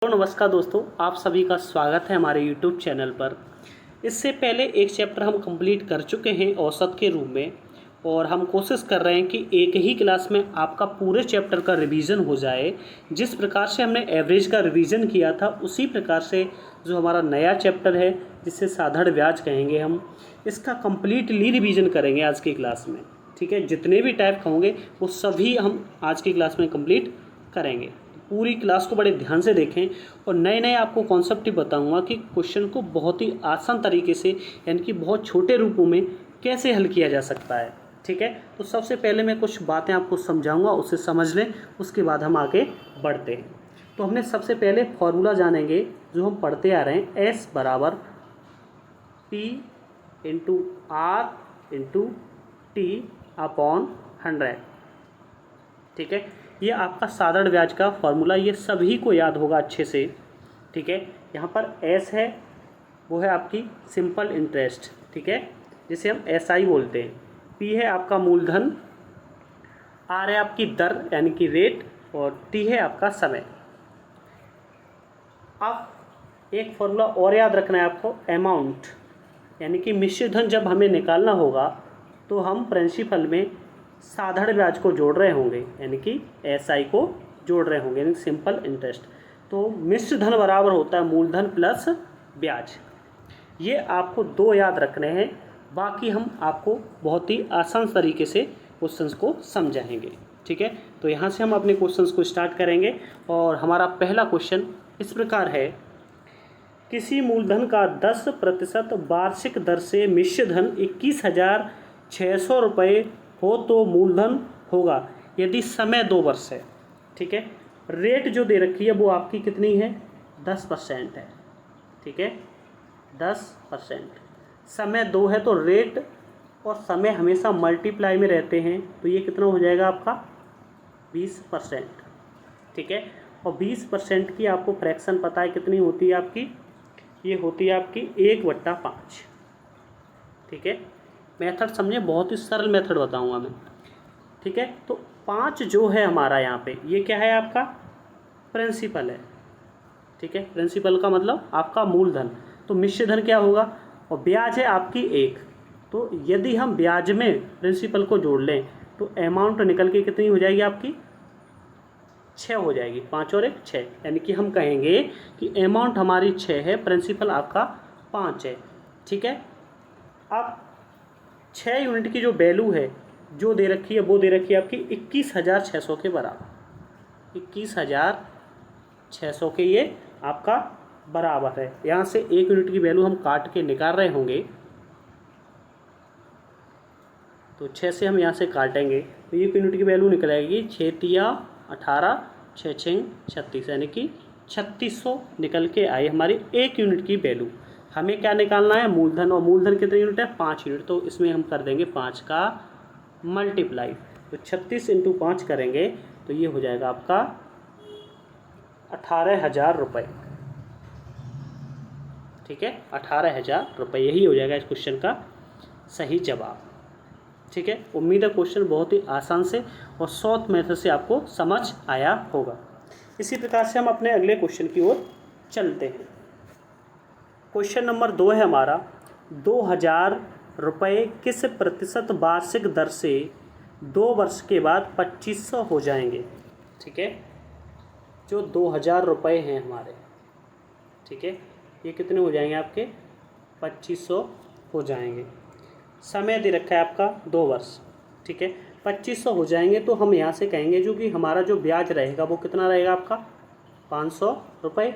तो नमस्कार दोस्तों, आप सभी का स्वागत है हमारे YouTube चैनल पर। इससे पहले एक चैप्टर हम कंप्लीट कर चुके हैं औसत के रूप में, और हम कोशिश कर रहे हैं कि एक ही क्लास में आपका पूरे चैप्टर का रिवीजन हो जाए। जिस प्रकार से हमने एवरेज का रिवीजन किया था, उसी प्रकार से जो हमारा नया चैप्टर है जिसे साधारण ब्याज कहेंगे, हम इसका कम्प्लीटली रिवीजन करेंगे आज की क्लास में। ठीक है, जितने भी टाइप होंगे वो सभी हम आज की क्लास में कंप्लीट करेंगे। पूरी क्लास को बड़े ध्यान से देखें, और नए नए आपको कॉन्सेप्ट ही बताऊंगा कि क्वेश्चन को बहुत ही आसान तरीके से, यानी कि बहुत छोटे रूपों में कैसे हल किया जा सकता है। ठीक है, तो सबसे पहले मैं कुछ बातें आपको समझाऊंगा, उसे समझ लें, उसके बाद हम आगे बढ़ते हैं। तो हमने सबसे पहले फॉर्मूला जानेंगे जो हम पढ़ते आ रहे हैं, एस बराबर P into R into T upon 100। ठीक है, ये आपका साधारण ब्याज का फॉर्मूला, ये सभी को याद होगा अच्छे से। ठीक है, यहाँ पर एस है, वो है आपकी सिंपल इंटरेस्ट। ठीक है, जिसे हम SI बोलते हैं। पी है आपका मूलधन, आर है आपकी दर यानी कि रेट, और टी है आपका समय। अब एक फॉर्मूला और याद रखना है आपको, अमाउंट, यानी कि मिश्रित धन जब हमें निकालना होगा तो हम प्रिंसिपल में साधारण ब्याज को जोड़ रहे होंगे, यानी कि SI को जोड़ रहे होंगे, यानी सिंपल इंटरेस्ट। तो मिश्र धन बराबर होता है मूलधन प्लस ब्याज। ये आपको दो याद रखने हैं, बाकी हम आपको बहुत ही आसान तरीके से क्वेश्चंस को समझाएंगे। ठीक है, तो यहाँ से हम अपने क्वेश्चंस को स्टार्ट करेंगे, और हमारा पहला क्वेश्चन इस प्रकार है, किसी मूलधन का 10% वार्षिक दर से मिश्र धन 21,600 रुपये हो तो मूलधन होगा यदि समय 2 वर्ष है। ठीक है, रेट जो दे रखी है वो आपकी कितनी है, 10% है। ठीक है, 10%, समय 2 है, तो रेट और समय हमेशा मल्टीप्लाई में रहते हैं, तो ये कितना हो जाएगा आपका 20%। ठीक है, और 20% की आपको फ्रैक्शन पता है कितनी होती है आपकी, ये होती है आपकी 1/5। ठीक है, मेथड समझे, बहुत ही सरल मेथड बताऊंगा मैं। ठीक है, तो 5 जो है हमारा यहाँ पे, ये क्या है आपका प्रिंसिपल है। ठीक है, प्रिंसिपल का मतलब आपका मूलधन, तो मिश्र धन क्या होगा, और ब्याज है आपकी 1। तो यदि हम ब्याज में प्रिंसिपल को जोड़ लें तो अमाउंट निकल के कितनी हो जाएगी आपकी, 6 हो जाएगी। 5 और 1 6, यानी कि हम कहेंगे कि अमाउंट हमारी 6 है, प्रिंसिपल आपका 5 है। ठीक है, अब 6 यूनिट की जो वैल्यू है जो दे रखी है, वो दे रखी है आपकी 21,600 के बराबर। 21,600 के ये आपका बराबर है। यहाँ से 1 यूनिट की वैल्यू हम काट के निकाल रहे होंगे, तो 6 से हम यहाँ से काटेंगे तो 1 यूनिट की वैल्यू निकल आएगी 6 तिया 18, 6 6 36, यानी कि 3600 निकल के आई हमारी 1 यूनिट की वैल्यू। हमें क्या निकालना है, मूलधन, और मूलधन कितने यूनिट है, 5 यूनिट, तो इसमें हम कर देंगे 5 का मल्टीप्लाई, तो 36 × 5 करेंगे तो ये हो जाएगा आपका 18,000 रुपये। ठीक है, 18,000 रुपये, यही हो जाएगा इस क्वेश्चन का सही जवाब। ठीक है, उम्मीद है क्वेश्चन बहुत ही आसान से और शॉर्ट मेथड से आपको समझ आया होगा। इसी प्रकार से हम अपने अगले क्वेश्चन की ओर चलते हैं। क्वेश्चन नंबर 2 है हमारा, 2,000 रुपये किस प्रतिशत वार्षिक दर से 2 वर्ष के बाद 2500 हो जाएंगे। ठीक है, जो 2,000 रुपये हैं हमारे, ठीक है, ये कितने हो जाएंगे आपके, 2500 हो जाएंगे। समय दे रखा है आपका 2 वर्ष। ठीक है, 2500 हो जाएंगे, तो हम यहाँ से कहेंगे जो कि हमारा जो ब्याज रहेगा वो कितना रहेगा आपका, 500 रुपये।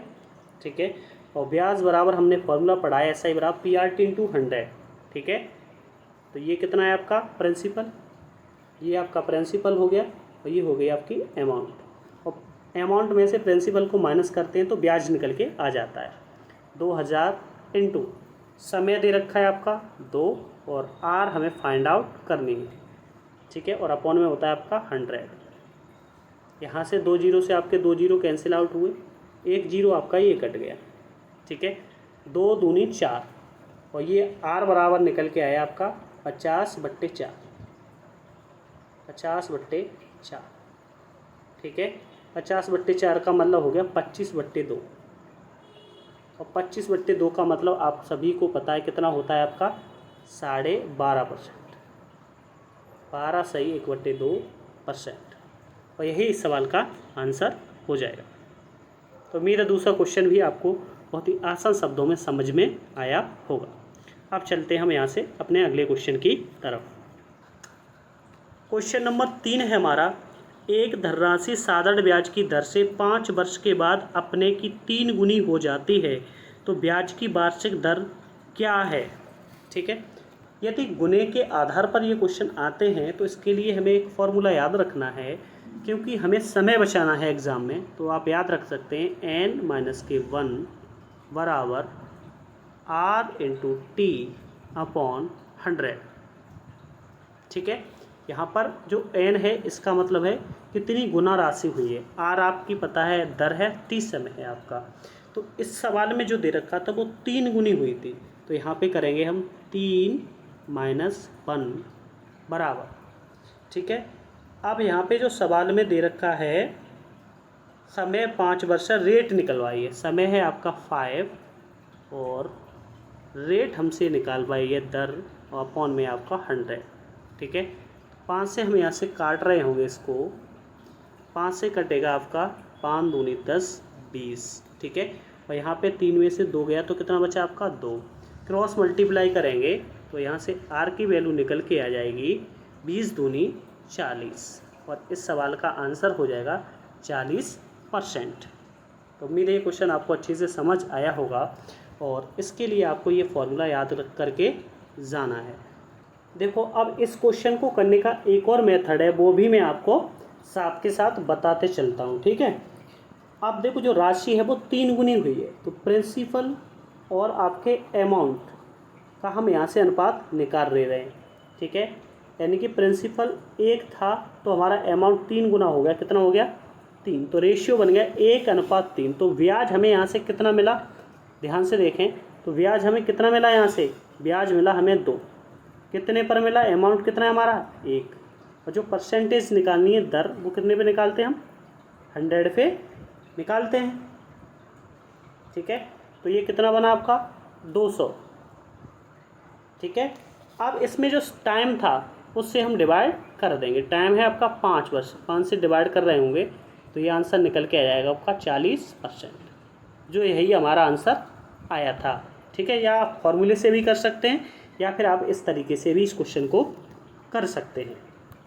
ठीक है, और ब्याज बराबर हमने फॉर्मूला पढ़ा है, SI बराबर PRT × 100। ठीक है, तो ये कितना है आपका प्रिंसिपल, ये आपका प्रिंसिपल हो गया, और ये हो गई आपकी अमाउंट, और अमाउंट में से प्रिंसिपल को माइनस करते हैं तो ब्याज निकल के आ जाता है। 2,000 × समय दे रखा है आपका 2, और आर हमें फाइंड आउट करनी है। ठीक है, और अपॉन में होता है आपका 100। यहाँ से 2 जीरो से आपके 2 जीरो कैंसिल आउट हुए, 1 जीरो आपका ये कट गया। ठीक है, 2 दूनी 4, और ये आर बराबर निकल के आया आपका 50/4। 50/4। ठीक है, 50/4 का मतलब हो गया 25/2। और 25/2 का मतलब आप सभी को पता है कितना होता है आपका 12.5%। 12 सही 1/2%। और यही इस सवाल का आंसर हो जाएगा। तो मेरा दूसरा क्वेश्चन भी आपको बहुत ही आसान शब्दों में समझ में आया होगा। अब चलते हैं हम यहाँ से अपने अगले क्वेश्चन की तरफ। क्वेश्चन नंबर 3 है हमारा, एक धनराशि साधारण ब्याज की दर से 5 वर्ष के बाद अपने की 3 गुनी हो जाती है, तो ब्याज की वार्षिक दर क्या है। ठीक है, यदि गुने के आधार पर ये क्वेश्चन आते हैं तो इसके लिए हमें एक फॉर्मूला याद रखना है, क्योंकि हमें समय बचाना है एग्ज़ाम में। तो आप याद रख सकते हैं n-1 बराबर R/T/100। ठीक है, यहाँ पर जो n है इसका मतलब है कितनी गुना राशि हुई है। r आपकी पता है दर है, t समय है आपका। तो इस सवाल में जो दे रखा था वो 3 गुनी हुई थी, तो यहाँ पे करेंगे हम 3-1 बराबर। ठीक है, अब यहाँ पे जो सवाल में दे रखा है समय 5 वर्ष, रेट निकलवाइए। समय है आपका 5 और रेट हमसे निकालवाइए दर, और अपॉन में आपका 100। ठीक है, 5 से हम यहाँ से काट रहे होंगे इसको, 5 से कटेगा आपका 5 दूनी 10 20। ठीक है, और यहाँ पे 3 में से 2 गया तो कितना बचा आपका 2। क्रॉस मल्टीप्लाई करेंगे तो यहाँ से r की वैल्यू निकल के आ जाएगी 20 दूनी 40, और इस सवाल का आंसर हो जाएगा 40%। तो उम्मीद है ये क्वेश्चन आपको अच्छे से समझ आया होगा, और इसके लिए आपको ये फॉर्मूला याद रख करके जाना है। देखो, अब इस क्वेश्चन को करने का एक और मेथड है, वो भी मैं आपको साथ के साथ बताते चलता हूँ। ठीक है, अब देखो जो राशि है वो 3 गुनी हुई है, तो प्रिंसिपल और आपके अमाउंट का हम यहाँ से अनुपात निकाल रहे हैं। ठीक है, यानी कि प्रिंसिपल 1 था तो हमारा अमाउंट 3 गुना हो गया, कितना हो गया 3, तो रेशियो बन गया 1:3। तो ब्याज हमें यहाँ से कितना मिला, ध्यान से देखें, तो ब्याज हमें कितना मिला, यहाँ से ब्याज मिला हमें 2। कितने पर मिला, अमाउंट कितना है हमारा 1, और जो परसेंटेज निकालनी है दर, वो कितने पे निकालते हैं हम 100 पे निकालते हैं। ठीक है, तो ये कितना बना आपका 200। ठीक है, अब इसमें जो टाइम था उससे हम डिवाइड कर देंगे। टाइम है आपका 5 वर्ष, 5 से डिवाइड कर रहे होंगे तो ये आंसर निकल के आ जाएगा आपका 40%, जो यही हमारा आंसर आया था। ठीक है, या आप फॉर्मूले से भी कर सकते हैं, या फिर आप इस तरीके से भी इस क्वेश्चन को कर सकते हैं।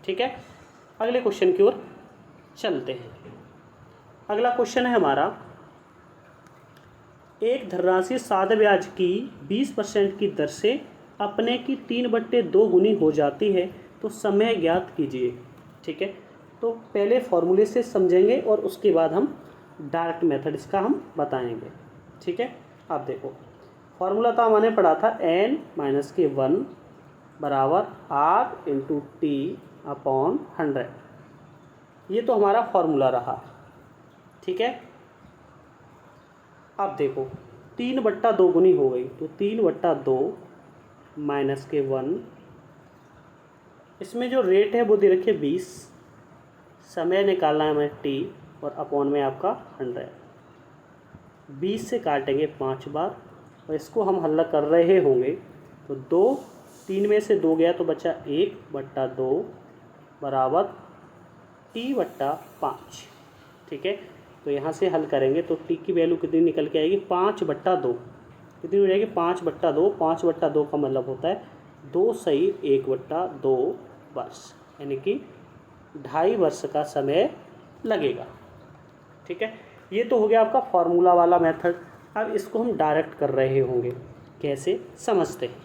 ठीक है, अगले क्वेश्चन की ओर चलते हैं। अगला क्वेश्चन है हमारा, एक धनराशि साधारण ब्याज की 20% की दर से अपने की 3/2 गुनी हो जाती है, तो समय ज्ञात कीजिए। ठीक है, तो पहले फॉर्मूले से समझेंगे और उसके बाद हम डायरेक्ट मेथड इसका हम बताएंगे। ठीक है, आप देखो फॉर्मूला तो हमने पढ़ा था n-1 बराबर R/T/100। ये तो हमारा फॉर्मूला रहा। ठीक है, अब देखो 3/2 गुनी हो गई, तो 3/2 -1, इसमें जो रेट है वो दे रखे 20, समय निकालना है हमें t, और अपॉन में आपका 100। 20 से काटेंगे 5 बार, और इसको हम हल कर रहे होंगे तो 3 में से 2 गया तो बचा 1/2 बराबर t/5। ठीक है, तो यहाँ से हल करेंगे तो t की वैल्यू कितनी निकल के आएगी 5/2, कितनी हो जाएगी 5/2। 5/2 का मतलब होता है 2 सही 1/2 वर्ष, यानी कि 2.5 वर्ष का समय लगेगा। ठीक है, ये तो हो गया आपका फॉर्मूला वाला मेथड। अब इसको हम डायरेक्ट कर रहे होंगे, कैसे समझते हैं।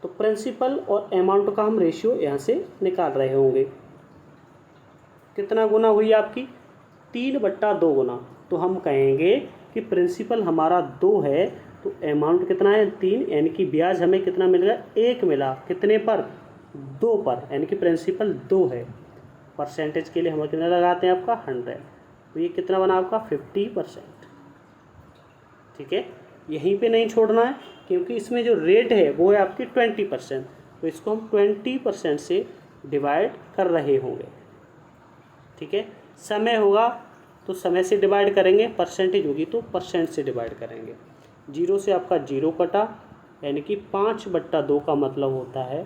तो प्रिंसिपल और अमाउंट का हम रेशियो यहाँ से निकाल रहे होंगे। कितना गुना हुई आपकी 3/2 गुना, तो हम कहेंगे कि प्रिंसिपल हमारा 2 है तो अमाउंट कितना है 3, यानी कि ब्याज हमें कितना मिलेगा 1 मिला, कितने पर 2 पर, यानी कि प्रिंसिपल 2 है। परसेंटेज के लिए हम कितना लगाते हैं आपका 100, तो ये कितना बना आपका 50%। ठीक है, यहीं पे नहीं छोड़ना है, क्योंकि इसमें जो रेट है वो है आपकी 20%, तो इसको हम 20% से डिवाइड कर रहे होंगे। ठीक है, समय होगा तो समय से डिवाइड करेंगे, परसेंटेज होगी तो परसेंट से डिवाइड करेंगे। 0 से आपका 0 कटा, यानी कि 5/2 का मतलब होता है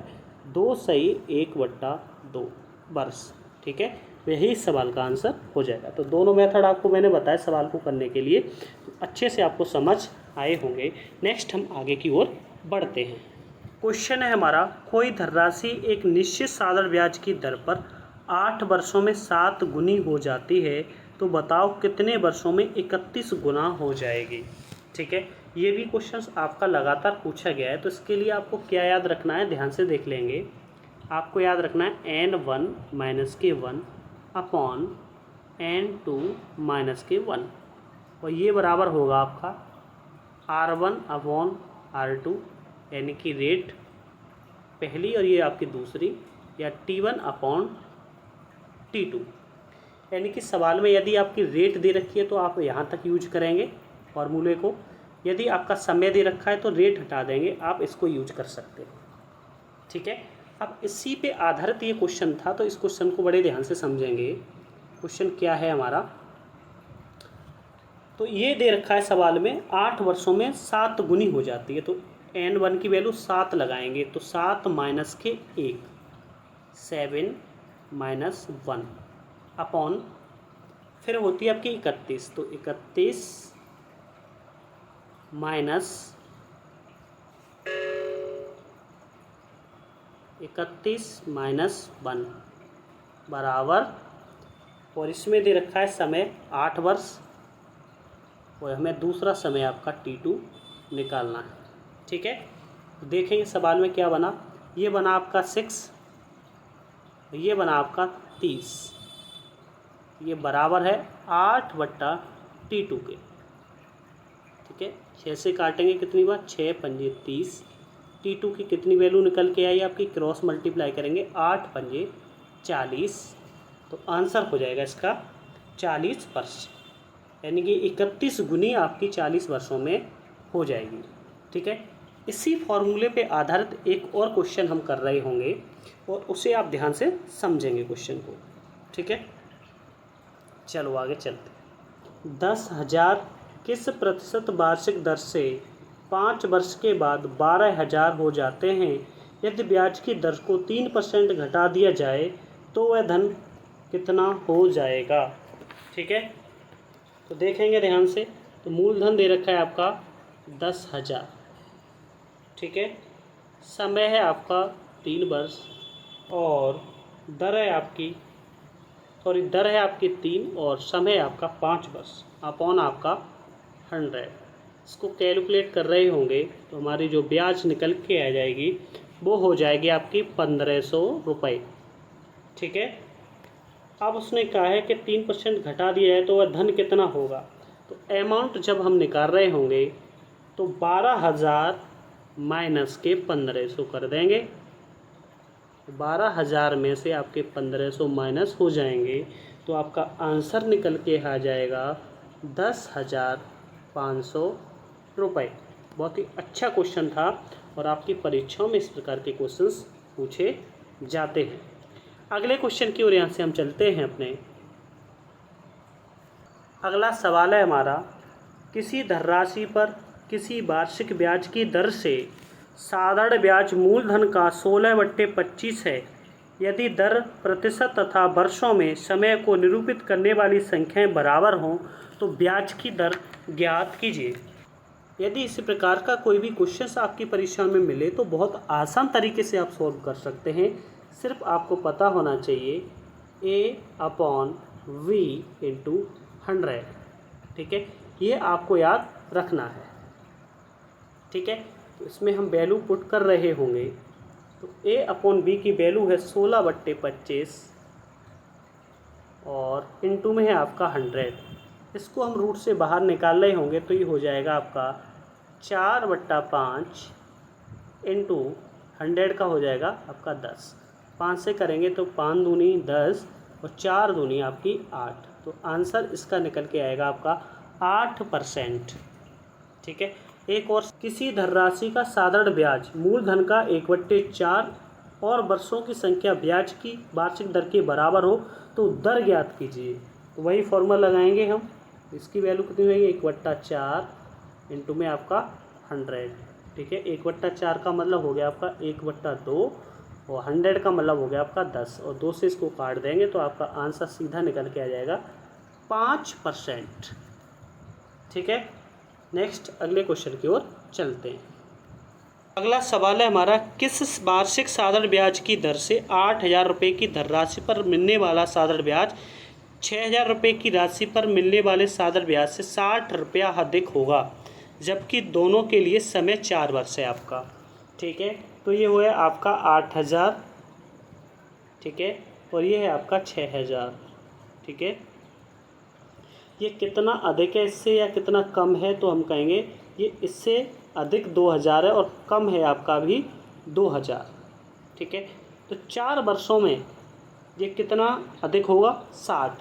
2 सही 1/2 वर्ष। ठीक है, यही इस सवाल का आंसर हो जाएगा। तो दोनों मेथड आपको मैंने बताया सवाल को करने के लिए, तो अच्छे से आपको समझ आए होंगे। नेक्स्ट हम आगे की ओर बढ़ते हैं। क्वेश्चन है हमारा, कोई धनराशि एक निश्चित साधारण ब्याज की दर पर 8 वर्षों में 7 गुनी हो जाती है, तो बताओ कितने वर्षों में 31 गुना हो जाएगी। ठीक है, ये भी क्वेश्चन आपका लगातार पूछा गया है, तो इसके लिए आपको क्या याद रखना है, ध्यान से देख लेंगे। आपको याद रखना है n1 - k1 upon n2 - k1, और ये बराबर होगा आपका r1 अपॉन r2, यानी कि रेट पहली और ये आपकी दूसरी, या t1 अपॉन t2। यानी कि सवाल में यदि आपकी रेट दे रखी है तो आप यहाँ तक यूज करेंगे फॉर्मूले को, यदि आपका समय दे रखा है तो रेट हटा देंगे, आप इसको यूज कर सकते हैं। ठीक है, अब इसी पे आधारित ये क्वेश्चन था, तो इस क्वेश्चन को बड़े ध्यान से समझेंगे। क्वेश्चन क्या है हमारा, तो ये दे रखा है सवाल में 8 वर्षों में 7 गुनी हो जाती है, तो n1 की वैल्यू 7 लगाएंगे, तो 7 - के 1 7 - 1 अपॉन फिर होती है आपकी 31, तो 31 माइनस 1 बराबर, और इसमें दे रखा है समय 8 वर्ष, और हमें दूसरा समय आपका t2 निकालना है। ठीक है, तो देखेंगे सवाल में क्या बना, ये बना आपका 6, ये बना आपका 30, ये बराबर है 8/t2 के। ठीक है, 6 से काटेंगे कितनी बार, 6 × 5 = 30, t2 की कितनी वैल्यू निकल के आई आपकी, क्रॉस मल्टीप्लाई करेंगे 8 × 5 = 40, तो आंसर हो जाएगा इसका 40 वर्ष, यानी कि 31 गुनी आपकी 40 वर्षों में हो जाएगी। ठीक है, इसी फॉर्मूले पे आधारित एक और क्वेश्चन हम कर रहे होंगे, और उसे आप ध्यान से समझेंगे क्वेश्चन को। ठीक है, चलो आगे चलते। 10,000 किस प्रतिशत वार्षिक दर से 5 वर्ष के बाद 12,000 हो जाते हैं? यदि ब्याज की दर को 3% घटा दिया जाए तो वह धन कितना हो जाएगा? ठीक है, तो देखेंगे ध्यान से। तो मूलधन दे रखा है आपका 10,000। ठीक है, समय है आपका 3 वर्ष, और दर है आपकी दर है आपकी 3 और समय है आपका 5 वर्ष अपॉन आपका 100। इसको कैलकुलेट कर रहे होंगे तो हमारी जो ब्याज निकल के आ जाएगी वो हो जाएगी आपकी 1500 रुपये। ठीक है, अब उसने कहा है कि 3% घटा दिया है तो वह धन कितना होगा। तो अमाउंट जब हम निकाल रहे होंगे तो 12,000 माइनस के 1500 कर देंगे। 12,000 में से आपके 1500 माइनस हो जाएंगे तो आपका आंसर निकल के आ जाएगा 10,500 रुपये। बहुत ही अच्छा क्वेश्चन था और आपकी परीक्षाओं में इस प्रकार के क्वेश्चंस पूछे जाते हैं। अगले क्वेश्चन की ओर यहाँ से हम चलते हैं अपने। अगला सवाल है हमारा, किसी धनराशि पर किसी वार्षिक ब्याज की दर से साधारण ब्याज मूलधन का 16/25 है। यदि दर प्रतिशत तथा वर्षों में समय को निरूपित करने वाली संख्याएं बराबर हों तो ब्याज की दर ज्ञात कीजिए। यदि इसी प्रकार का कोई भी क्वेश्चन आपकी परीक्षा में मिले तो बहुत आसान तरीके से आप सॉल्व कर सकते हैं। सिर्फ आपको पता होना चाहिए A/V × 100। ठीक है, ये आपको याद रखना है। ठीक है, तो इसमें हम वैल्यू पुट कर रहे होंगे तो A/B की वैल्यू है 16/25 और इनटू में है आपका 100। इसको हम रूट से बाहर निकाल रहे होंगे तो ये हो जाएगा आपका 4/5 इंटू 100 का हो जाएगा आपका 10। 5 से करेंगे तो 5 दूनी 10 और 4 दूनी आपकी 8। तो आंसर इसका निकल के आएगा आपका 8%। ठीक है, एक और, किसी धनराशि का साधारण ब्याज मूलधन का 1/4 और वर्षों की संख्या ब्याज की वार्षिक दर के बराबर हो तो दर ज्ञात कीजिए। तो वही फॉर्मूला लगाएंगे हम। इसकी वैल्यू कितनी होगी, 1/4 इंटू में आपका 100। ठीक है, 1/4 का मतलब हो गया आपका 1/2 और 100 का मतलब हो गया आपका 10 और 2 से इसको काट देंगे तो आपका आंसर सीधा निकल के आ जाएगा 5%। ठीक है, नेक्स्ट अगले क्वेश्चन की ओर चलते हैं। अगला सवाल है हमारा, किस वार्षिक साधारण ब्याज की दर से 8,000 रुपये की धनराशि पर मिलने वाला साधारण ब्याज 6,000 रुपये की राशि पर मिलने वाले साधारण ब्याज से 60 रुपया अधिक होगा, जबकि दोनों के लिए समय 4 वर्ष है आपका। ठीक है, तो ये हुआ आपका 8,000, ठीक है, और ये है आपका 6,000। ठीक है, ये कितना अधिक है इससे या कितना कम है, तो हम कहेंगे ये इससे अधिक 2,000 है और कम है आपका भी 2,000। ठीक है, तो 4 वर्षों में ये कितना अधिक होगा, 60,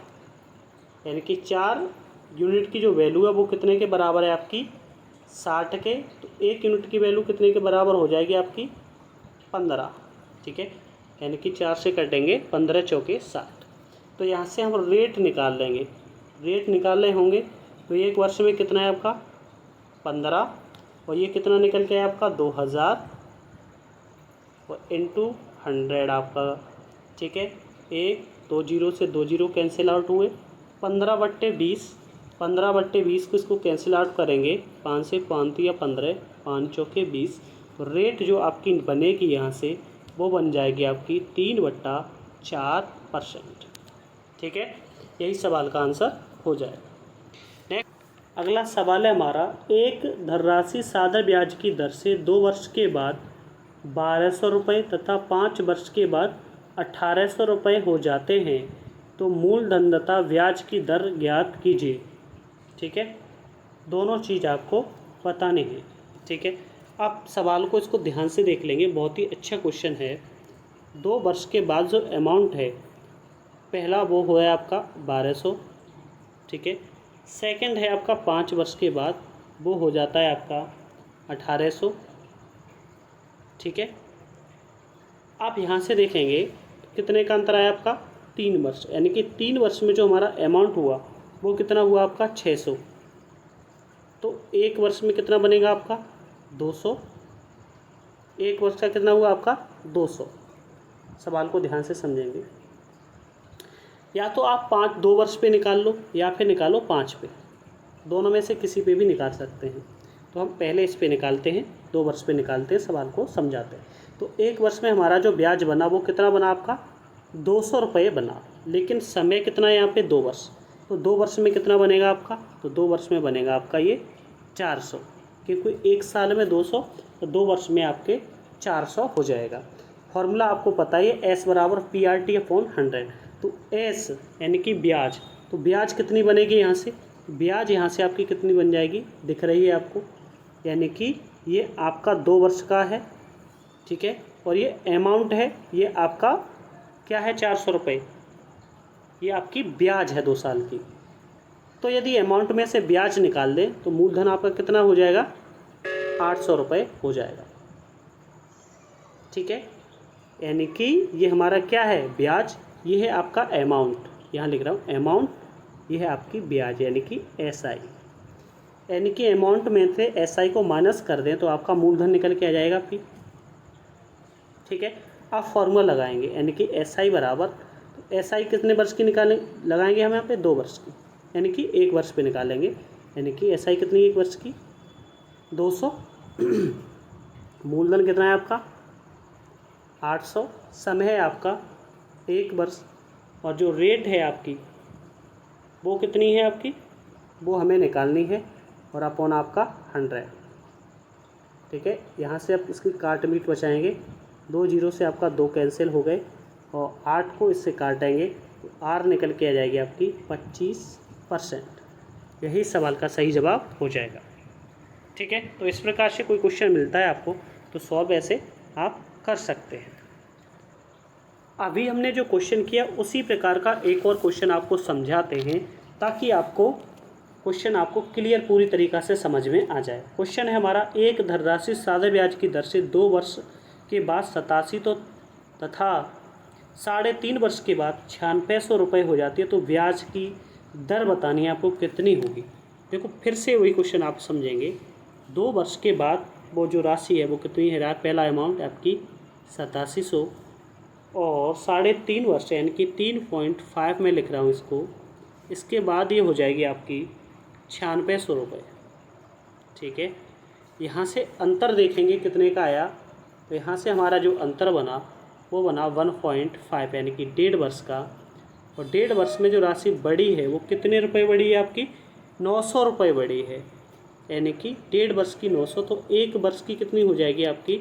यानी कि 4 यूनिट की जो वैल्यू है वो कितने के बराबर है आपकी, 60 के। तो 1 यूनिट की वैल्यू कितने के बराबर हो जाएगी आपकी, 15। ठीक है, यानी कि 4 से कटेंगे, 15 चौके 60। तो यहाँ से हम रेट निकाल लेंगे, रेट निकाल रहे होंगे तो 1 वर्ष में कितना है आपका 15 और ये कितना निकल के है आपका 2,000 और इंटू 100 आपका। ठीक है, 1 2 0 से 2 0 कैंसिल आउट हुए, 15/20, 15/20 को इसको कैंसिल आउट करेंगे, 5 से 5 या 15, 5 चौके 20। तो रेट जो आपकी बनेगी यहाँ से वो बन जाएगी आपकी 3/4%। ठीक है, यही सवाल का आंसर हो जाएगा। नेक्स्ट अगला सवाल है हमारा, एक धनराशि साधारण ब्याज की दर से 2 वर्ष के बाद 1,200 रुपये तथा 5 वर्ष के बाद 1,800 रुपये हो जाते हैं, तो मूलधन तथा ब्याज की दर ज्ञात कीजिए। ठीक है, दोनों चीज़ आपको बतानी है। ठीक है, आप सवाल को इसको ध्यान से देख लेंगे, बहुत ही अच्छा क्वेश्चन है। 2 वर्ष के बाद जो अमाउंट है, पहला वो हुआ है आपका 1,200। ठीक है, सेकंड है आपका 5 वर्ष के बाद, वो हो जाता है आपका 1,800। ठीक है, आप यहाँ से देखेंगे कितने का अंतर आया आपका 3 वर्ष, यानी कि 3 वर्ष में जो हमारा अमाउंट हुआ वो कितना हुआ आपका 600। तो 1 वर्ष में कितना बनेगा आपका 200, 1 वर्ष का कितना हुआ आपका 200। सवाल को ध्यान से समझेंगे, या तो आप 2 वर्ष पे निकाल लो या फिर निकालो 5 पे, दोनों में से किसी पे भी निकाल सकते हैं। तो हम पहले इस पे निकालते हैं, 2 वर्ष पे निकालते हैं, सवाल को समझाते हैं। तो 1 वर्ष में हमारा जो ब्याज बना वो कितना बना आपका 200 रुपये बना, लेकिन समय कितना है यहाँ पे 2 वर्ष। तो 2 वर्ष में कितना बनेगा आपका, तो 2 वर्ष में बनेगा आपका ये 400, क्योंकि 1 साल में 200 तो 2 वर्ष में आपके 400 हो जाएगा। फॉर्मूला आपको पता ही है, S बराबर PRT/100। तो S यानी कि ब्याज, तो ब्याज कितनी बनेगी यहाँ से, ब्याज यहाँ से आपकी कितनी बन जाएगी, दिख रही है आपको, यानी कि ये आपका 2 वर्ष का है। ठीक है, और ये अमाउंट है, ये आपका क्या है 400 रुपये, ये आपकी ब्याज है 2 साल की। तो यदि अमाउंट में से ब्याज निकाल दें तो मूलधन आपका कितना हो जाएगा 800 रुपये हो जाएगा। ठीक है, यानी कि ये हमारा क्या है ब्याज, ये है आपका अमाउंट, यहाँ लिख रहा हूँ अमाउंट, ये है आपकी ब्याज यानी कि SI। यानी कि अमाउंट में से SI को माइनस कर दें तो आपका मूलधन निकल के आ जाएगा फिर। ठीक है, आप फॉर्मूला लगाएंगे, यानी कि SI बराबर, तो SI कितने वर्ष की लगाएंगे हम यहाँ पे 2 वर्ष की, यानी कि 1 वर्ष पे निकालेंगे, यानी कि SI कितनी 1 वर्ष की 200। मूलधन कितना है आपका 800, समय है आपका 1 वर्ष, और जो रेट है आपकी वो कितनी है आपकी, वो हमें निकालनी है, और अपॉन आपका 100। ठीक है, यहाँ से आप इसकी काट मीट बचाएंगे, 2 0 से आपका 2 कैंसिल हो गए और 8 को इससे काटेंगे तो R निकल के आ जाएगी आपकी 25%। यही सवाल का सही जवाब हो जाएगा। ठीक है, तो इस प्रकार से कोई क्वेश्चन मिलता है आपको तो सॉल्व ऐसे आप कर सकते हैं। अभी हमने जो क्वेश्चन किया उसी प्रकार का एक और क्वेश्चन आपको समझाते हैं, ताकि आपको क्वेश्चन आपको क्लियर पूरी तरीक़ा से समझ में आ जाए। क्वेश्चन है हमारा, एक धनराशि साधारण ब्याज की दर से 2 वर्ष के बाद 87 तो तथा 3.5 वर्ष के बाद 9600 रुपये हो जाती है, तो ब्याज की दर बतानी है आपको कितनी होगी। देखो फिर से वही क्वेश्चन आप समझेंगे। 2 वर्ष के बाद वो जो राशि है वो कितनी है, पहला अमाउंट आपकी 8700 और 3.5 वर्ष यानी कि 3.5 में लिख रहा हूँ इसको, इसके बाद ये हो जाएगी आपकी 9600 रुपये। ठीक है, यहाँ से अंतर देखेंगे कितने का आया, तो यहाँ से हमारा जो अंतर बना वो बना 1.5 यानी कि 1.5 वर्ष का। और 1.5 वर्ष में जो राशि बढ़ी है वो कितने रुपए बढ़ी है आपकी, 900 रुपये बढ़ी है, यानी कि 1.5 वर्ष की 900, तो 1 वर्ष की कितनी हो जाएगी आपकी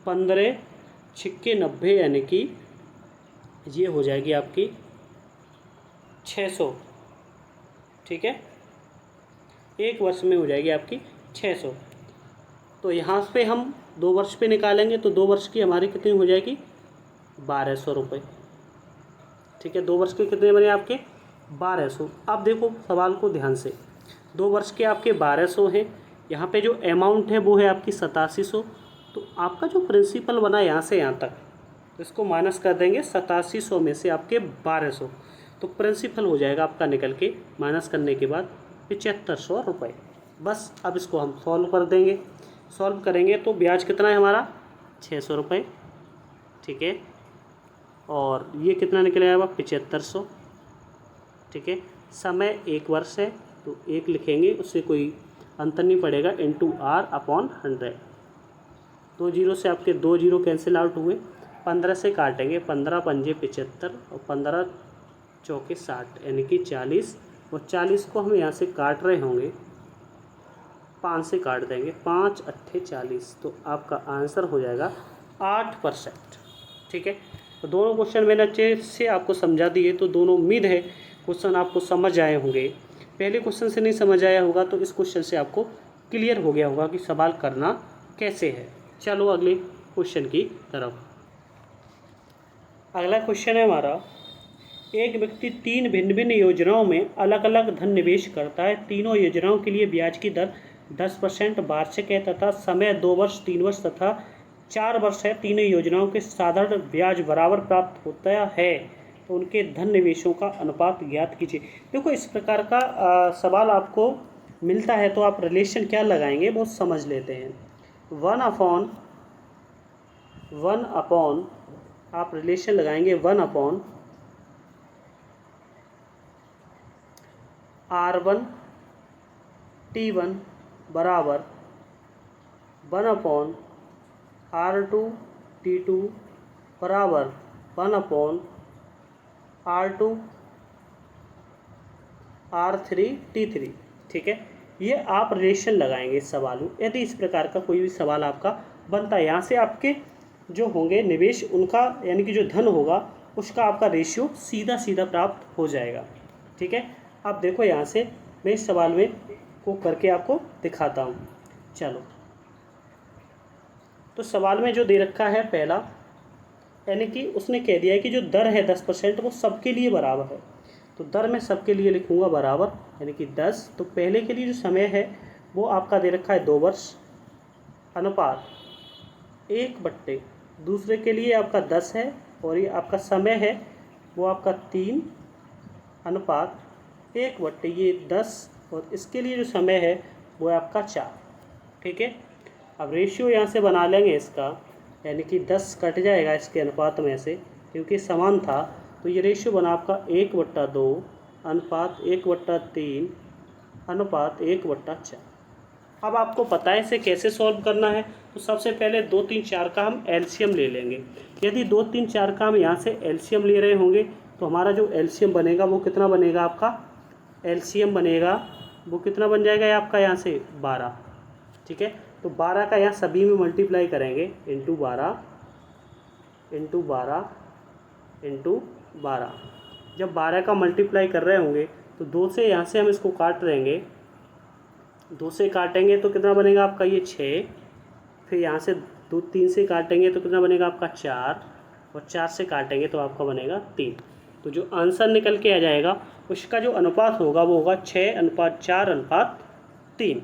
15 छिक्के 90, यानी कि ये हो जाएगी आपकी 600। ठीक है, 1 वर्ष में हो जाएगी आपकी 600। तो यहाँ पे हम 2 वर्ष पे निकालेंगे तो 2 वर्ष की हमारी कितनी हो जाएगी 1200 रुपये। ठीक है, 2 वर्ष के कितने बने आपके 1200। अब देखो सवाल को ध्यान से, 2 वर्ष के आपके 1200 हैं, यहाँ पे जो अमाउंट है वो है आपकी 8700, तो आपका जो प्रिंसिपल बना यहाँ से यहाँ तक, तो इसको माइनस कर देंगे 8700 में से आपके 1200, तो प्रिंसिपल हो जाएगा आपका निकल के माइनस करने के बाद 7500 रुपये। बस अब इसको हम सॉल्व कर देंगे, सॉल्व करेंगे तो ब्याज कितना है हमारा 600 रुपये। ठीक है, और ये कितना निकल आएगा 7500। ठीक है, समय 1 वर्ष है तो 1 लिखेंगे, उससे कोई अंतर नहीं पड़ेगा, इंटू आर अपॉन 100। 2 जीरो से आपके 2 जीरो कैंसिल आउट हुए, 15 से काटेंगे, 15 पंजे 75 और 15 चौके 60 यानी कि 40, और 40 को हम यहाँ से काट रहे होंगे, 5 से काट देंगे, 5 अट्ठे 40, तो आपका आंसर हो जाएगा 8%। ठीक है, तो दोनों क्वेश्चन मैंने अच्छे से आपको समझा दिए, तो दोनों उम्मीद है क्वेश्चन आपको समझ आए होंगे। पहले क्वेश्चन से नहीं समझ आया होगा तो इस क्वेश्चन से आपको क्लियर हो गया होगा कि सवाल करना कैसे है। चलो अगले क्वेश्चन की तरफ। अगला क्वेश्चन है हमारा, एक व्यक्ति 3 भिन्न भिन्न योजनाओं में अलग अलग धन निवेश करता है। तीनों योजनाओं के लिए ब्याज की दर 10% वार्षिक है तथा समय 2 वर्ष 3 वर्ष तथा 4 वर्ष है। तीनों योजनाओं के साधारण ब्याज बराबर प्राप्त होता है, तो उनके धन निवेशों का अनुपात ज्ञात कीजिए। देखो इस प्रकार का सवाल आपको मिलता है तो आप रिलेशन क्या लगाएंगे वो समझ लेते हैं। 1 अपॉन आप रिलेशन लगाएंगे 1 अपॉन R1 T1 बराबर 1 अपॉन R2 T2 बराबर 1 अपॉन R2 R3 T3। ठीक है, ये आप रिलेशन लगाएंगे इस सवाल में। यदि इस प्रकार का कोई भी सवाल आपका बनता है, यहाँ से आपके जो होंगे निवेश उनका यानी कि जो धन होगा उसका आपका रेशियो सीधा सीधा प्राप्त हो जाएगा। ठीक है, अब देखो यहाँ से मैं इस सवाल में को करके आपको दिखाता हूँ। चलो, तो सवाल में जो दे रखा है पहला, यानी कि उसने कह दिया है कि जो दर है 10% वो सबके लिए बराबर है, तो दर में सबके लिए लिखूँगा बराबर यानी कि 10। तो पहले के लिए जो समय है वो आपका दे रखा है 2 वर्ष अनुपात 1/, दूसरे के लिए आपका 10 है और ये आपका समय है वो आपका 3 अनुपात 1/, ये 10, और इसके लिए जो समय है वो है आपका 4। ठीक है, अब रेशियो यहाँ से बना लेंगे इसका, यानी कि 10 कट जाएगा इसके अनुपात में से क्योंकि समान था, तो ये रेशियो बना आपका 1/2 अनुपात 1/3 अनुपात 1/4। अब आपको पता है इसे कैसे सॉल्व करना है, तो सबसे पहले 2 3 4 का हम एलसीएम ले लेंगे। यदि 2 3 4 का हम यहाँ से एलसीएम ले रहे होंगे तो हमारा जो एलसीएम बनेगा वो कितना बनेगा, आपका एलसीएम बनेगा वो कितना बन जाएगा, ये आपका यहाँ से 12। ठीक है, तो 12 का यहाँ सभी में मल्टीप्लाई करेंगे, इंटू 12 इंटू 12 इंटू 12। जब 12 का मल्टीप्लाई कर रहे होंगे तो 2 से यहाँ से हम इसको काट देंगे, 2 से काटेंगे तो कितना बनेगा आपका ये 6, फिर यहाँ से 2 3 से काटेंगे तो कितना बनेगा आपका 4, और 4 से काटेंगे तो आपका बनेगा 3। तो जो आंसर निकल के आ जाएगा उसका जो अनुपात होगा वो होगा 6:4:3।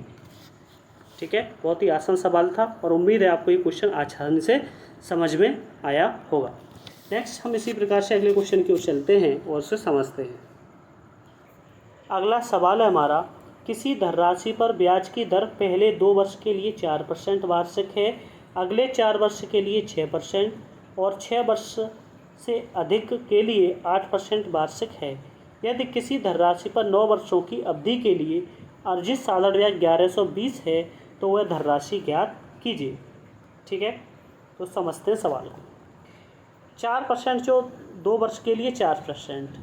ठीक है, बहुत ही आसान सवाल था और उम्मीद है आपको ये क्वेश्चन आसानी से समझ में आया होगा। नेक्स्ट हम इसी प्रकार से अगले क्वेश्चन की ओर चलते हैं और उसे समझते हैं। अगला सवाल है हमारा, किसी धनराशि पर ब्याज की दर पहले 2 वर्ष के लिए 4% वार्षिक है, अगले 4 वर्ष के लिए 6% और 6 वर्ष से अधिक के लिए 8% वार्षिक है। यदि किसी धनराशि पर 9 वर्षों की अवधि के लिए अर्जित साधारण ब्याज 1120 है तो वह धनराशि ज्ञात कीजिए। ठीक है, तो समझते हैं सवाल को। 4% जो 2 वर्ष के लिए 4%,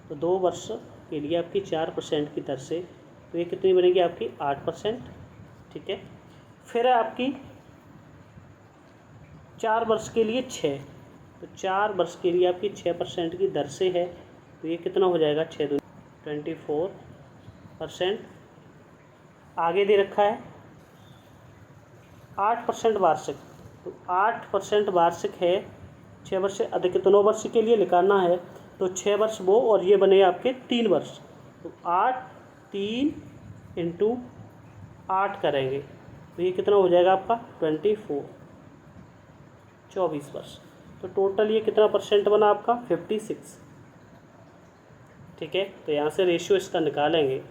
तो 2 वर्ष के लिए आपकी 4% की दर से, तो ये कितनी बनेगी आपकी 8%। ठीक है, फिर है आपकी 4 वर्ष के लिए 6, तो 4 वर्ष के लिए आपकी 6% की दर से है, तो ये कितना हो जाएगा 6 दूनी 24%। आगे दे रखा है 8% वार्षिक, तो 8% वार्षिक है, 6 वर्ष से अधिक, तो 9 वर्ष के लिए निकालना है, तो 6 वर्ष वो और ये बने आपके 3 वर्ष, तो 8 3 इंटू 8 करेंगे तो ये कितना हो जाएगा आपका 24 वर्ष। तो टोटल ये कितना परसेंट बना आपका 56। ठीक है, तो यहाँ से रेशियो इसका निकालेंगे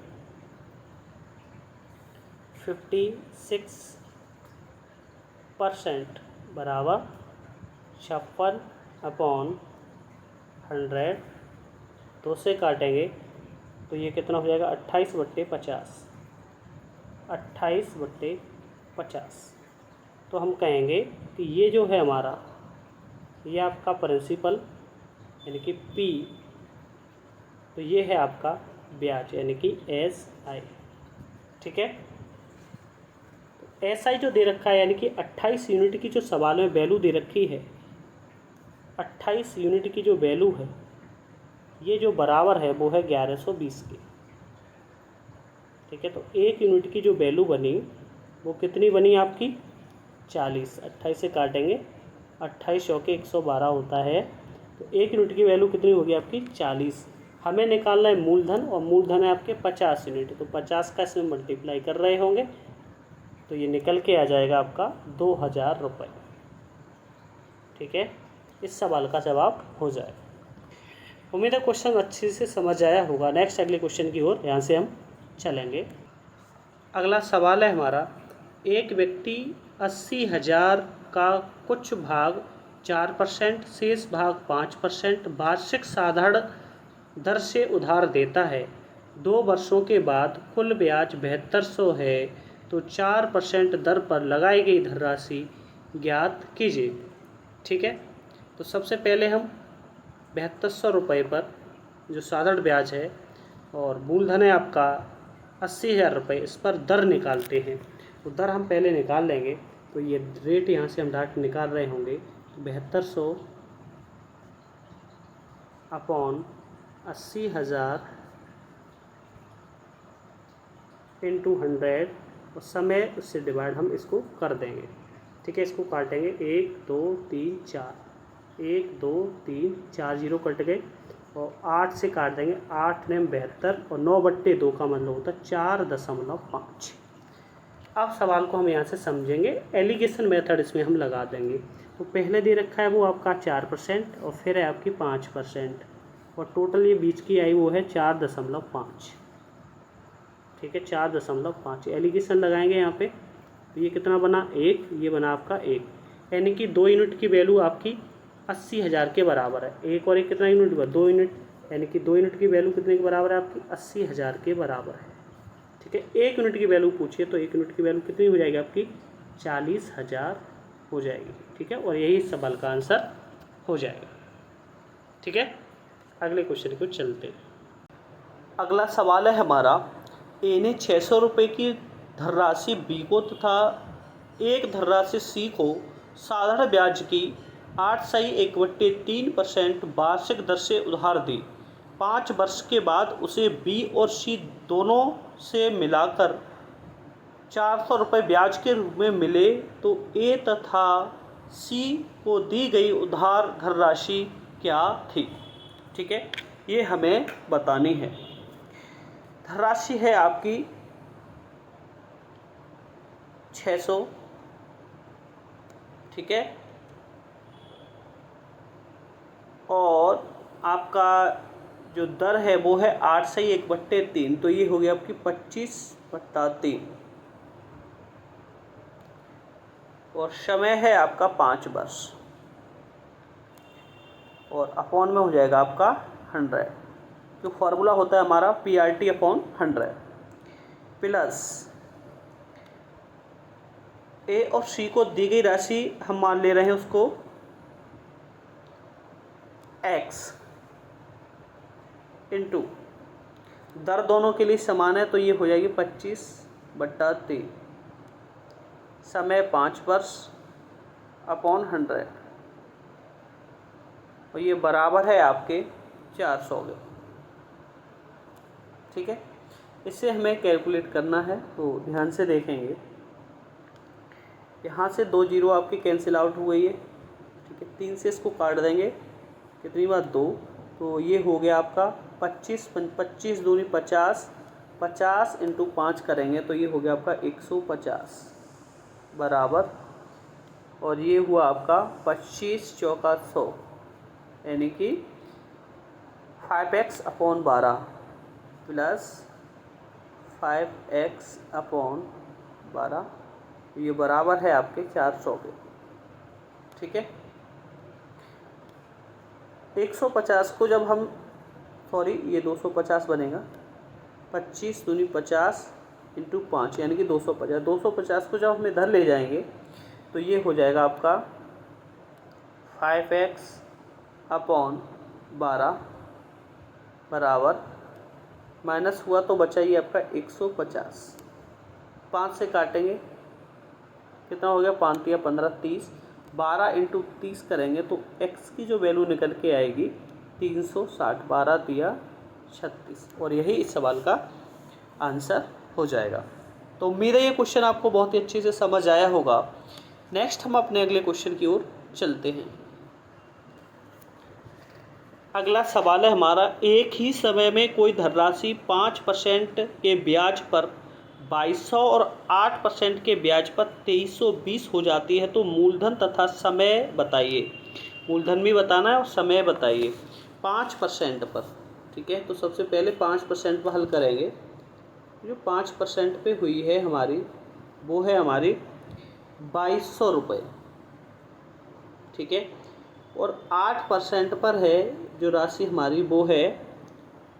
56% बराबर 56/100, 2 से काटेंगे तो ये कितना हो जाएगा 28/50, 28/50। तो हम कहेंगे कि ये जो है हमारा, ये आपका प्रिंसिपल यानी कि P, तो ये है आपका ब्याज यानी कि SI। ठीक है, तो SI जो दे रखा है यानी कि 28 यूनिट की जो सवाल में वैल्यू दे रखी है, 28 यूनिट की जो वैल्यू है, ये जो बराबर है वो है 1120 की। ठीक है, तो 1 यूनिट की जो वैल्यू बनी वो कितनी बनी आपकी 40, 28 से काटेंगे 28 चौके 112 होता है, तो 1 यूनिट की वैल्यू कितनी होगी आपकी 40। हमें निकालना है मूलधन, और मूलधन है आपके 50 यूनिट, तो 50 का इसमें मल्टीप्लाई कर रहे होंगे तो ये निकल के आ जाएगा आपका 2000 रुपये। ठीक है, इस सवाल का जवाब हो जाएगा। उम्मीद है क्वेश्चन अच्छे से समझ आया होगा। नेक्स्ट अगले क्वेश्चन की ओर यहाँ से हम चलेंगे। अगला सवाल है हमारा, एक व्यक्ति 80,000 का कुछ भाग 4%, शेष भाग 5% वार्षिक साधारण दर से उधार देता है। 2 वर्षों के बाद कुल ब्याज 7200 है, तो 4% दर पर लगाई गई धनराशि ज्ञात कीजिए। ठीक है, तो सबसे पहले हम 7200 रुपये पर जो साधारण ब्याज है और मूलधन है आपका 80,000 रुपये, इस पर दर निकालते हैं। तो दर हम पहले निकाल लेंगे, तो ये रेट यहाँ से हम डायरेक्ट निकाल रहे होंगे, 7200 अपॉन 80,000 इंटू 100 और समय उससे डिवाइड हम इसको कर देंगे। ठीक है, इसको काटेंगे 1 2 3 4, 1 2 3 4 जीरो कट गए और 8 से काट देंगे, 8 ने 72 और 9/2 का मतलब होता है 4.5। अब सवाल को हम यहाँ से समझेंगे, एलिगेशन मेथड इसमें हम लगा देंगे। तो पहले दे रखा है वो आपका 4% और फिर है आपकी 5%, और टोटल ये बीच की आई वो है 4.5। ठीक है, 4.5 एलिगेशन लगाएंगे यहाँ पे, तो ये कितना बना 1, ये बना आपका 1, यानी कि 2 यूनिट की वैल्यू आपकी 80,000 के बराबर है। 1 और 1 कितना यूनिट हुआ 2 यूनिट, यानी कि 2 यूनिट की वैल्यू कितने के बराबर है आपकी 80,000 के बराबर है। ठीक है, 1 यूनिट की वैल्यू पूछिए तो 1 यूनिट की वैल्यू कितनी हो जाएगी आपकी 40,000 हो जाएगी। ठीक है, और यही सवाल का आंसर हो जाएगा। ठीक है, अगले क्वेश्चन को चलते हैं। अगला सवाल है हमारा, ए ने 600 रुपये की धनराशि बी को तथा एक धनराशि सी को साधारण ब्याज की 8/1/3% वार्षिक दर से उधार दी। 5 वर्ष के बाद उसे बी और सी दोनों से मिलाकर 400 रुपये ब्याज के रूप में मिले, तो ए तथा सी को दी गई उधार धनराशि क्या थी। ठीक है, ये हमें बतानी है। धनराशि है आपकी 600। ठीक है, और आपका जो दर है वो है 8/1/3, तो ये हो गया आपकी 25/3 और समय है आपका 5 वर्ष और अपॉन में हो जाएगा आपका 100। जो फॉर्मूला होता है हमारा PRT/100 प्लस ए और सी को दी गई राशि हम मान ले रहे हैं उसको x इंटू दर दोनों के लिए समान है, तो ये हो जाएगी 25/3 समय 5 वर्ष अपॉन 100 और ये बराबर है आपके 400 के। ठीक है, इससे हमें कैलकुलेट करना है, तो ध्यान से देखेंगे। यहाँ से 2 जीरो आपके कैंसिल आउट हो गई है। ठीक है, 3 से इसको काट देंगे, कितनी बार 2, तो ये हो गया आपका 25 दूनी 50, 50 इंटू 5 करेंगे तो ये हो गया आपका 150 बराबर, और ये हुआ आपका 25 चौका 100 यानी कि 5x/12 प्लस 5x/12, ये बराबर है आपके 400 के। ठीक है, 150 को जब हम ये 250 बनेगा, 25 दूनी 50 इंटू 5 यानी कि 250। 250 को जब हम इधर ले जाएंगे तो ये हो जाएगा आपका 5x/12 बराबर, माइनस हुआ तो बचा ही आपका 150। 5 से काटेंगे, कितना हो गया, 5 या 15 30, 12 इंटू 30 करेंगे तो x की जो वैल्यू निकल के आएगी 360, 12 दिया 36, और यही इस सवाल का आंसर हो जाएगा। तो उम्मीद है ये क्वेश्चन आपको बहुत ही अच्छे से समझ आया होगा। नेक्स्ट हम अपने अगले क्वेश्चन की ओर चलते हैं। अगला सवाल है हमारा, एक ही समय में कोई धनराशि 5% के ब्याज पर 2200 और 8% के ब्याज पर 2320 हो जाती है, तो मूलधन तथा समय बताइए। मूलधन भी बताना है और समय बताइए 5% पर। ठीक है, तो सबसे पहले 5% पर हल करेंगे। जो 5% पे हुई है हमारी, वो है हमारी 2200 रुपये। ठीक है, और 8% पर है जो राशि हमारी, वो है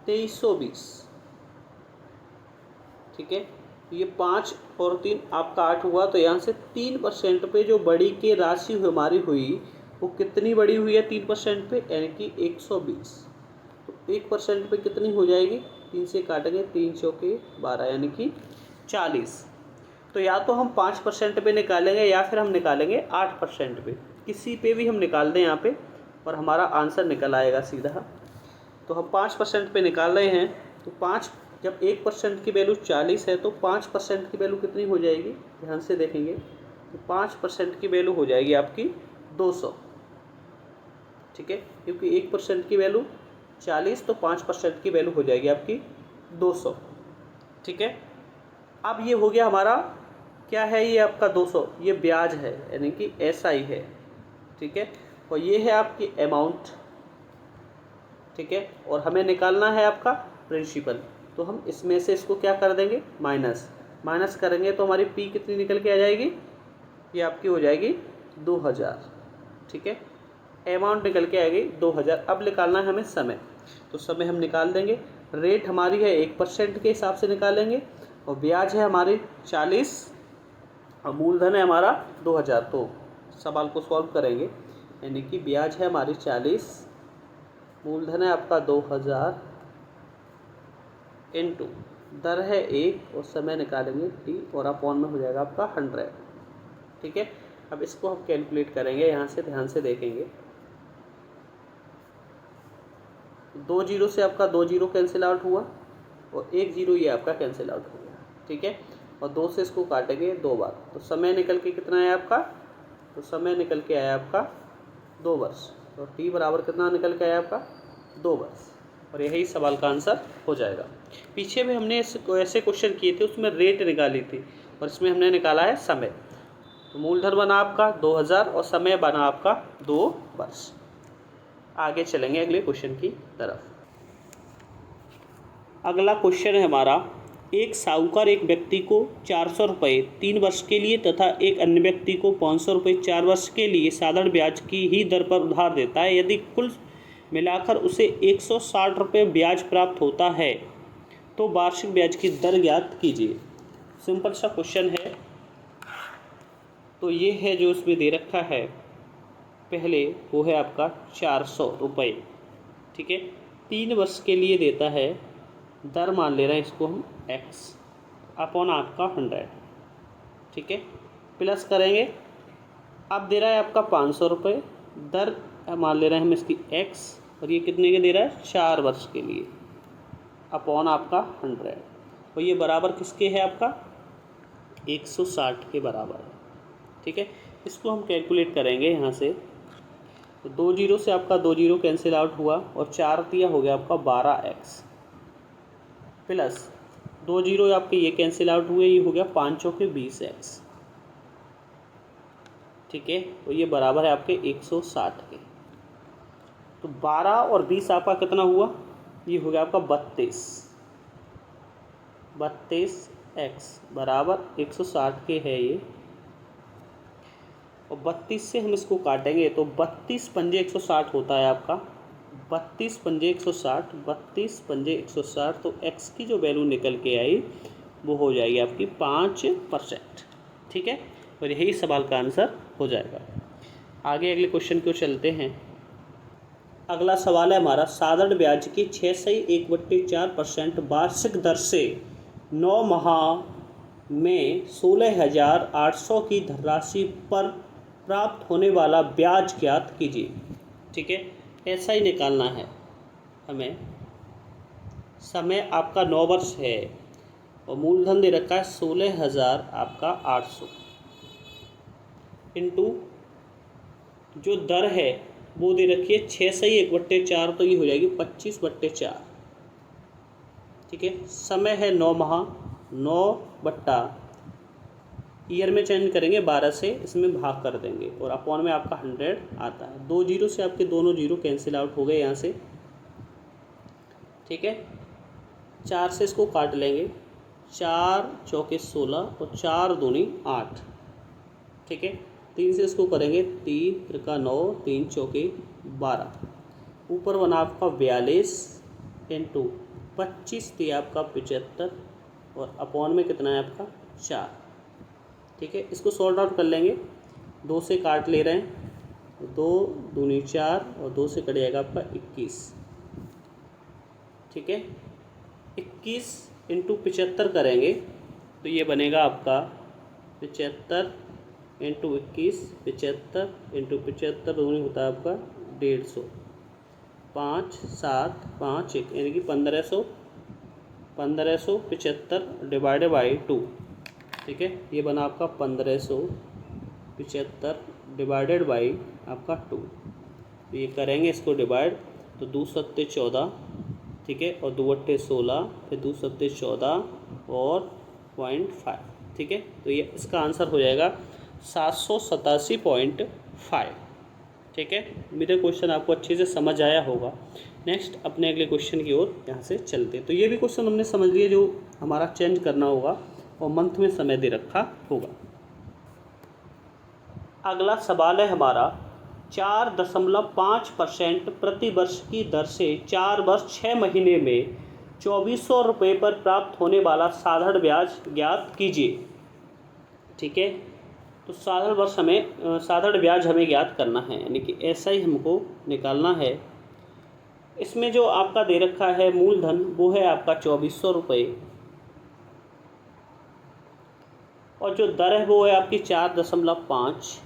2320। ठीक है, ये 5 और 3 आपका 8 हुआ, तो यहाँ से 3% पे जो बड़ी की राशि हमारी हुई वो कितनी बड़ी हुई है 3% पे, यानी कि 120। तो 1% पे कितनी हो जाएगी, 3 से काटेंगे, 3 चौके 12 यानी कि 40। तो या तो हम 5% पे निकालेंगे या फिर हम निकालेंगे 8% पे, किसी पे भी हम निकाल दें यहाँ पे और हमारा आंसर निकल आएगा सीधा। तो हम 5% पे निकाल रहे हैं, तो 5 जब 1% की वैल्यू 40 है तो 5% की वैल्यू कितनी हो जाएगी, ध्यान से देखेंगे, तो 5% की वैल्यू हो जाएगी आपकी 200। ठीक है, क्योंकि 1% की वैल्यू 40, तो 5% की वैल्यू हो जाएगी आपकी 200। ठीक है, अब ये हो गया हमारा, क्या है ये आपका 200, ये ब्याज है यानी कि SI है। ठीक है, और ये है आपकी अमाउंट। ठीक है, और हमें निकालना है आपका प्रिंसिपल, तो हम इसमें से इसको क्या कर देंगे, माइनस करेंगे तो हमारी P कितनी निकल के आ जाएगी, ये आपकी हो जाएगी 2000। ठीक है, अमाउंट निकल के आएगी 2000। अब निकालना है हमें समय, तो समय हम निकाल देंगे। रेट हमारी है 1% के हिसाब से निकालेंगे, और ब्याज है हमारी 40 और मूलधन है हमारा 2000। तो सवाल को सॉल्व करेंगे, यानी कि ब्याज है हमारी 40, मूलधन है आपका 2000 इंटू दर है 1 और समय निकालेंगे T, और अपॉन में हो जाएगा आपका 100। ठीक है, अब इसको हम कैलकुलेट करेंगे, यहाँ से ध्यान से देखेंगे। 2 जीरो से आपका 2 जीरो कैंसिल आउट हुआ और 1 जीरो ये आपका कैंसिल आउट हो गया। ठीक है, और 2 से इसको काटेंगे 2 बार, तो समय निकल के कितना है आपका, तो समय निकल के आया आपका 2 वर्ष, और T बराबर कितना निकल के आया आपका 2 वर्ष, और यही सवाल का आंसर हो जाएगा। पीछे भी हमने ऐसे क्वेश्चन किए थे, उसमें रेट निकाली थी, और इसमें हमने निकाला है समय। तो मूलधन बना आपका 2000 और समय बना आपका 2 वर्ष। आगे चलेंगे अगले क्वेश्चन की तरफ। अगला क्वेश्चन है हमारा, एक साहूकार एक व्यक्ति को 400 रुपये 3 वर्ष के लिए तथा एक अन्य व्यक्ति को 500 रुपये 4 वर्ष के लिए साधारण ब्याज की ही दर पर उधार देता है। यदि कुल मिलाकर उसे 160 रुपये ब्याज प्राप्त होता है तो वार्षिक ब्याज की दर ज्ञात कीजिए। सिंपल सा क्वेश्चन है। तो ये है जो उसमें दे रखा है, पहले वो है आपका 400 रुपये, ठीक है, 3 वर्ष के लिए देता है, दर मान ले रहे हैं इसको हम x अपॉन आपका 100, ठीक है, प्लस करेंगे, अब दे रहा है आपका 500 रुपये, दर मान ले रहे हैं हम इसकी x, और ये कितने के दे रहा है 4 वर्ष के लिए, अपॉन आपका 100, और ये बराबर किसके है आपका 160 के बराबर है, ठीक है। इसको हम कैलकुलेट करेंगे यहाँ से, तो 2 जीरो से आपका 2 जीरो कैंसिल आउट हुआ और 4 दिया हो गया आपका 12x, प्लस 2 जीरो आपके ये कैंसिल आउट हुए, ये हो गया 5 चौके 20x, ठीक है, तो ये बराबर है आपके 160 के। तो 12 और 20 आपका कितना हुआ, ये हो गया आपका 32x बराबर 160 के है ये, और 32 से हम इसको काटेंगे तो 32 पंजे 160 होता है आपका, 32 पंजे 160, 32 पंजे 160, तो x की जो वैल्यू निकल के आई वो हो जाएगी आपकी 5%, ठीक है, और यही सवाल का आंसर हो जाएगा। आगे अगले क्वेश्चन को चलते हैं। अगला सवाल है हमारा, साधारण ब्याज की 6/1/4% वार्षिक दर से 9 माह में 16,800 की धनराशि पर प्राप्त होने वाला ब्याज ज्ञात कीजिए, ठीक है, ऐसा ही निकालना है हमें। समय आपका 9 वर्ष है और मूलधन दे रखा है 16,000 आपका 800, इंटू जो दर है वो दे रखी है 6/1/4, तो ये हो जाएगी 25/4, ठीक है। समय है 9 माह, 9 बट्टा ईयर में चेंज करेंगे 12 से, इसमें भाग कर देंगे और अपॉन में आपका 100 आता है। 2 जीरो से आपके दोनों जीरो कैंसिल आउट हो गए यहाँ से, ठीक है, 4 से इसको काट लेंगे, 4 चौके 16 और 4 दूनी 8, ठीक है, 3 से इसको करेंगे, 3 त्रिका 9, 3 चौके 12, ऊपर बना आपका 42 इंटू 25 दिया आपका 75 और अपॉन में कितना है आपका 4, ठीक है। इसको सॉल्ट आउट कर लेंगे, 2 से काट ले रहे हैं, 2 दूनी 4 और 2 से कट जाएगा आपका 21, ठीक है, 21 इंटू 75 करेंगे तो ये बनेगा आपका 75 इंटू 21, 75 इंटू 75 दूनी होता है आपका 150, 5 7 5 1 यानी कि 1575 डिवाइडेड बाई 2, ठीक है, ये बना आपका 1575 डिवाइडेड बाई आपका 2, तो ये करेंगे इसको डिवाइड, तो 2 सत्ते 14, ठीक है, और 2 अट्ठे 16, फिर 2 सत्ते 14 और 0.5, ठीक है, तो ये इसका आंसर हो जाएगा 787.5, ठीक है। मेरे क्वेश्चन आपको अच्छे से समझ आया होगा। नेक्स्ट अपने अगले क्वेश्चन की ओर यहाँ से चलते हैं। तो ये भी क्वेश्चन हमने समझ लिया, जो हमारा चेंज करना होगा और मंथ में समय दे रखा होगा। अगला सवाल है हमारा, 4.5% प्रति वर्ष की दर से 4 वर्ष 6 महीने में 2400 रुपये पर प्राप्त होने वाला साधारण ब्याज ज्ञात कीजिए, ठीक है। तो साधारण ब्याज हमें ज्ञात करना है, यानी कि ऐसा ही हमको निकालना है। इसमें जो आपका दे रखा है मूलधन वो है आपका 2400 रुपये, और जो दर है वो है आपकी 4.5,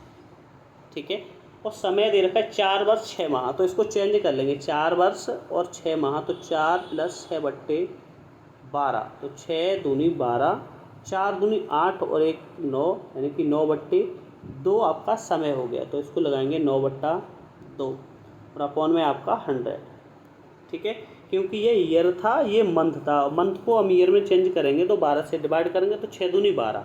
ठीक है, और समय दे रखा है 4 वर्ष 6 माह, तो इसको चेंज कर लेंगे, 4 वर्ष और 6 माह, तो 4 + 6/12, तो 6 दूनी 12, 4 दूनी 8 और 1 9, यानी कि 9/2 आपका समय हो गया, तो इसको लगाएंगे 9/2 और अपॉन में आपका 100, ठीक है, क्योंकि ये ईयर था, ये मंथ था, मंथ को हम ईयर में चेंज करेंगे तो 12 से डिवाइड करेंगे तो 6 दूनी 12,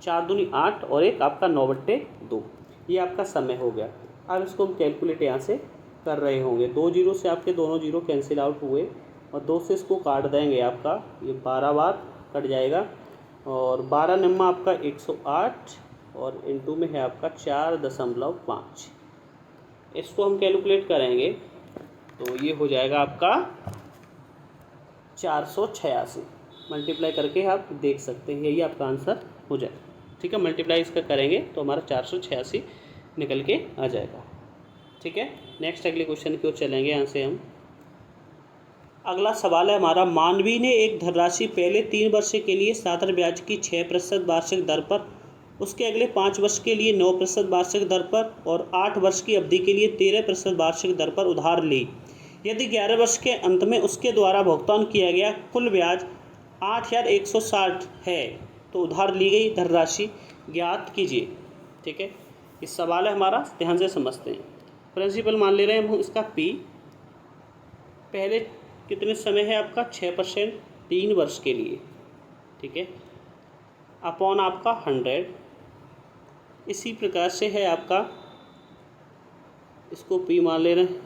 4 दूनी 8 और 1 आपका 9/2, ये आपका समय हो गया। अब इसको हम कैलकुलेट यहाँ से कर रहे होंगे, 2 जीरो से आपके दोनों जीरो कैंसिल आउट हुए, और 2 से इसको काट देंगे, आपका ये 12 बार कट जाएगा और 12 निम्मा आपका 108 और इनटू में है आपका 4.5। इसको हम कैलकुलेट करेंगे तो ये हो जाएगा आपका 486। मल्टीप्लाई करके आप देख सकते हैं, यही आपका आंसर हो जाएगा। ठीक है, मल्टीप्लाई इसका करेंगे तो हमारा 486 निकल के आ जाएगा। ठीक है, नेक्स्ट अगले क्वेश्चन की ओर चलेंगे। यहाँ से हम अगला सवाल है हमारा, मानवी ने एक धनराशि पहले 3 वर्ष के लिए साधारण ब्याज की 6% वार्षिक दर पर, उसके अगले 5 वर्ष के लिए 9% वार्षिक दर पर और 8 वर्ष की अवधि के लिए 13% वार्षिक दर पर उधार ली। यदि 11 वर्ष के अंत में उसके द्वारा भुगतान किया गया कुल ब्याज 8,160 है तो उधार ली गई धनराशि ज्ञात कीजिए। ठीक है, इस सवाल है हमारा, ध्यान से समझते हैं। प्रिंसिपल मान ले रहे हैं हम इसका P, पहले कितने समय है आपका 6% 3 वर्ष के लिए। ठीक है, अपॉन आपका 100। इसी प्रकार से है आपका, इसको P मान ले रहे हैं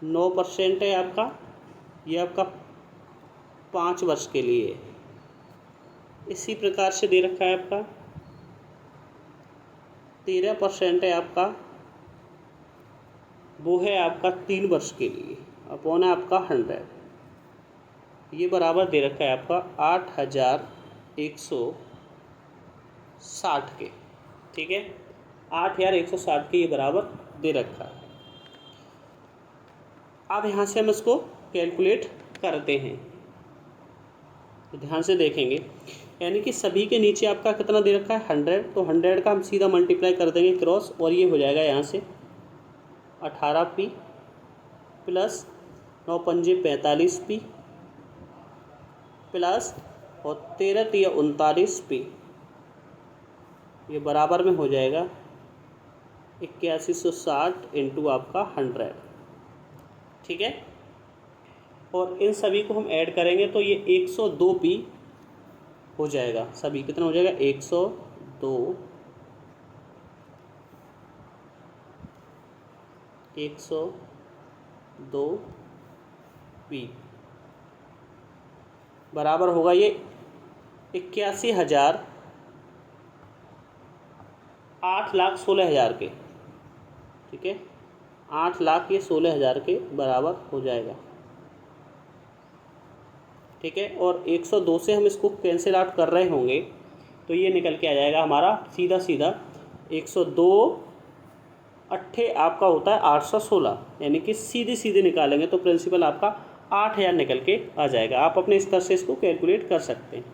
9% है आपका, ये आपका 5 वर्ष के लिए। इसी प्रकार से दे रखा है आपका 13% है आपका, वो है आपका 3 वर्ष के लिए, अपॉन है आपका 100। ये बराबर दे रखा है आपका 8,160 के। ठीक है, 8,160 के ये बराबर दे रखा है। अब यहाँ से हम इसको कैलकुलेट करते हैं, तो ध्यान से देखेंगे। यानी कि सभी के नीचे आपका कितना दे रखा है 100, तो 100 का हम सीधा मल्टीप्लाई कर देंगे क्रॉस, और ये हो जाएगा यहाँ से 18P प्लस 9 पंजे 45P प्लस और 13 तिया 39P, ये बराबर में हो जाएगा 8160 इंटू आपका 100। ठीक है, और इन सभी को हम ऐड करेंगे तो ये 102P हो जाएगा। सभी कितना हो जाएगा 102P बराबर होगा ये 81,000 8,16,000 के। ठीक है, 8,16,000 के बराबर हो जाएगा। ठीक है, और 102 से हम इसको कैंसिल आउट कर रहे होंगे तो ये निकल के आ जाएगा हमारा सीधा सीधा 102 अट्ठे आपका होता है 816, यानी कि सीधे सीधे निकालेंगे तो प्रिंसिपल आपका 8,000 निकल के आ जाएगा। आप अपने स्तर से इसको कैलकुलेट कर सकते हैं।